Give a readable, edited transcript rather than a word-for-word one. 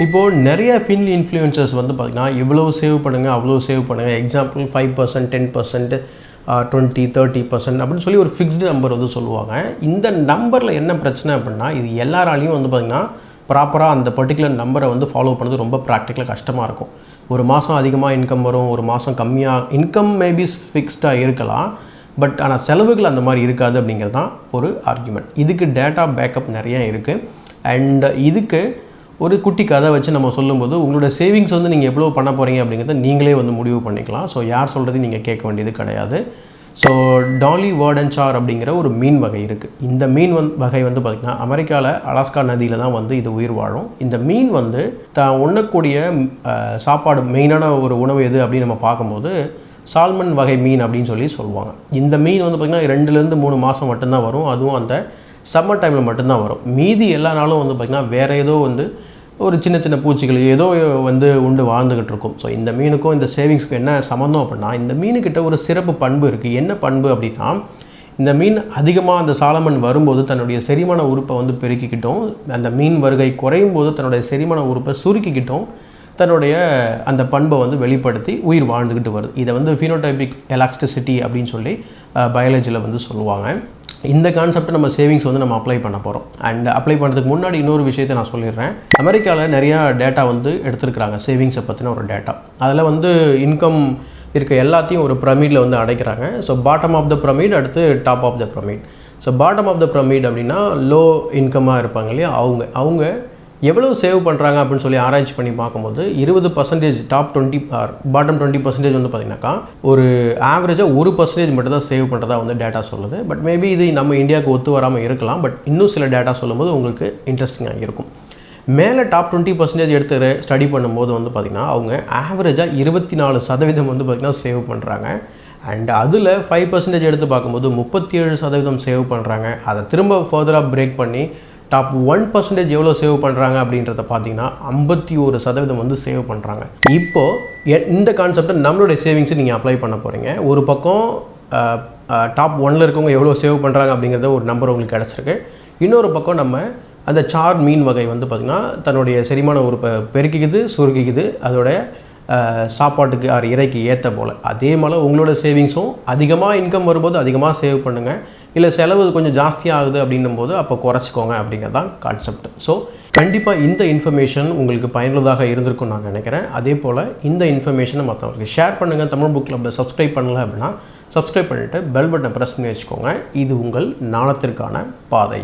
இப்போது நிறைய fin influencers வந்து பார்த்திங்கன்னா இவ்வளோ சேவ் பண்ணுங்கள் அவ்வளோ சேவ் பண்ணுங்கள், எக்ஸாம்பிள் 5%, 10%, 20, 30% அப்படின்னு சொல்லி ஒரு ஃபிக்ஸ்டு நம்பர் வந்து சொல்லுவாங்க. இந்த நம்பரில் என்ன பிரச்சனை அப்படின்னா, இது எல்லாராலையும் வந்து பார்த்திங்கன்னா ப்ராப்பராக அந்த பர்டிகுலர் நம்பரை வந்து ஃபாலோ பண்ணுறது ரொம்ப ப்ராக்டிக்கலாக கஷ்டமாக இருக்கும். ஒரு மாதம் அதிகமாக இன்கம் வரும், ஒரு மாதம் கம்மியாக இன்கம் மேபி ஃபிக்ஸ்டாக இருக்கலாம், பட் ஆனால் செலவுகள் அந்த மாதிரி இருக்காது அப்படிங்கிறது தான் ஒரு ஆர்குமெண்ட். இதுக்கு டேட்டா பேக்கப் நிறைய இருக்குது. அண்ட் இதுக்கு ஒரு குட்டி கதை வச்சு நம்ம சொல்லும்போது உங்களோட சேவிங்ஸ் வந்து நீங்கள் எவ்வளோ பண்ண போகிறீங்க அப்படிங்கிறத நீங்களே வந்து முடிவு பண்ணிக்கலாம். ஸோ யார் சொல்கிறது நீங்கள் கேட்க வேண்டியது கிடையாது. ஸோ டாலி வார்டன்சார் அப்படிங்கிற ஒரு மீன் வகை இருக்குது. இந்த மீன் வகை வந்து பார்த்திங்கன்னா அமெரிக்காவில் அலாஸ்கா நதியில் தான் வந்து இது உயிர் வாழும். இந்த மீன் வந்து உண்ணக்கூடிய சாப்பாடு மெயினான ஒரு உணவு எது அப்படின்னு நம்ம பார்க்கும்போது சால்மன் வகை மீன் அப்படின்னு சொல்லி சொல்லுவாங்க. இந்த மீன் வந்து பார்த்திங்கன்னா 2 to 3 மாதம் மட்டும்தான் வரும். அதுவும் அந்த சம்மர் டைமில் மட்டும்தான் வரும். மீதி எல்லா நாளும் வந்து பார்த்திங்கன்னா வேறு ஏதோ வந்து ஒரு சின்ன சின்ன பூச்சிகள் ஏதோ வந்து உண்டு வாழ்ந்துக்கிட்டு இருக்கும். ஸோ இந்த மீனுக்கும் இந்த சேவிங்ஸுக்கும் என்ன சம்மந்தம் அப்படின்னா, இந்த மீனுக்கிட்ட ஒரு சிறப்பு பண்பு இருக்குது. என்ன பண்பு அப்படின்னா, இந்த மீன் அதிகமாக அந்த சாலமன் வரும்போது தன்னுடைய செரிமான உறுப்பை வந்து பெருக்கிக்கிட்டோம், அந்த மீன் வருகை குறையும் போது தன்னுடைய செரிமான உறுப்பை சுருக்கிக்கிட்டோம் தன்னுடைய அந்த பண்பை வந்து வெளிப்படுத்தி உயிர் வாழ்ந்துக்கிட்டு வருது. இதை வந்து ஃபினோடைபிக் எலாஸ்டிசிட்டி அப்படின்னு சொல்லி பயாலஜியில் வந்து சொல்லுவாங்க. இந்த கான்செப்டை நம்ம சேவிங்ஸ் வந்து நம்ம அப்ளை பண்ண போகிறோம். அண்ட் அப்ளை பண்ணுறதுக்கு முன்னாடி இன்னொரு விஷயத்தை நான் சொல்லிடுறேன். அமெரிக்காவில் நிறையா டேட்டா வந்து எடுத்துருக்குறாங்க, சேவிங்ஸை பற்றின ஒரு டேட்டா. அதில் வந்து இன்கம் இருக்க எல்லாத்தையும் ஒரு பிரமிடில் வந்து அடைக்கிறாங்க. So bottom of the pyramid, அடுத்து top of the pyramid. So bottom of the pyramid அப்படின்னா லோ இன்கமாக இருப்பாங்க இல்லையா, அவங்க எவ்வளோ சேவ் பண்ணுறாங்க அப்படின்னு சொல்லி ஆராய்ச்சி பண்ணி பார்க்கும்போது 20% டாப் 20 பாட்டம் 20% வந்து பார்த்திங்கனாக்கா ஒரு ஆவரேஜாக 1% மட்டும் தான் சேவ் பண்ணுறதா வந்து டேட்டா சொல்லுது. பட் மேபி இது நம்ம இந்தியாவுக்கு ஒத்து வராமல் இருக்கலாம். பட் இன்னும் சில டேட்டா சொல்லும்போது உங்களுக்கு இன்ட்ரெஸ்டிங்காக இருக்கும். மேலே டாப் 20% எடுத்து ஸ்டடி பண்ணும்போது வந்து பார்த்திங்கன்னா அவங்க ஆவரேஜாக 24% வந்து பார்த்திங்கன்னா சேவ் பண்ணுறாங்க. அண்ட் அதில் 5% எடுத்து பார்க்கும்போது 37% சேவ் பண்ணுறாங்க. அதை திரும்ப ஃபர்தராக பிரேக் பண்ணி டாப் 1% எவ்வளோ சேவ் பண்ணுறாங்க அப்படின்றத பார்த்தீங்கன்னா 51% வந்து சேவ் பண்ணுறாங்க. இப்போது இந்த கான்செப்டை நம்மளுடைய சேவிங்ஸை நீங்கள் அப்ளை பண்ண போகிறீங்க. ஒரு பக்கம் டாப் 1 இருக்கவங்க எவ்வளோ சேவ் பண்ணுறாங்க அப்படிங்கிறத ஒரு நம்பர் உங்களுக்கு கிடச்சிருக்கு. இன்னொரு பக்கம் நம்ம அந்த சார் மீன் வகை வந்து பார்த்திங்கன்னா தன்னுடைய செரிமான உறுப்பை பெருக்கிக்குது, சுருக்கிக்குது அதோடைய சாப்பாட்டுக்கு இறைக்கு ஏற்ற போல். அதே மாதிரி உங்களோட சேவிங்ஸும் அதிகமாக இன்கம் வரும்போது அதிகமாக சேவ் பண்ணுங்கள், இல்லை செலவு கொஞ்சம் ஜாஸ்தியாக ஆகுது அப்படின்னும் போது அப்போ குறைச்சிக்கோங்க அப்படிங்கிறது தான் கான்செப்ட். ஸோ கண்டிப்பாக இந்த இன்ஃபர்மேஷன் உங்களுக்கு பயனுள்ளதாக இருந்திருக்கும்னு நான் நினைக்கிறேன். அதே போல் இந்த இன்ஃபர்மேஷனை மற்றவங்களுக்கு ஷேர் பண்ணுங்கள். தமிழ் புக் கிளப்பை சப்ஸ்கிரைப் பண்ணல அப்படின்னா சப்ஸ்கிரைப் பண்ணிவிட்டு பெல் பட்டனை ப்ரெஸ் பண்ணி வச்சுக்கோங்க. இது உங்கள் ஞானத்திற்கான பாதை.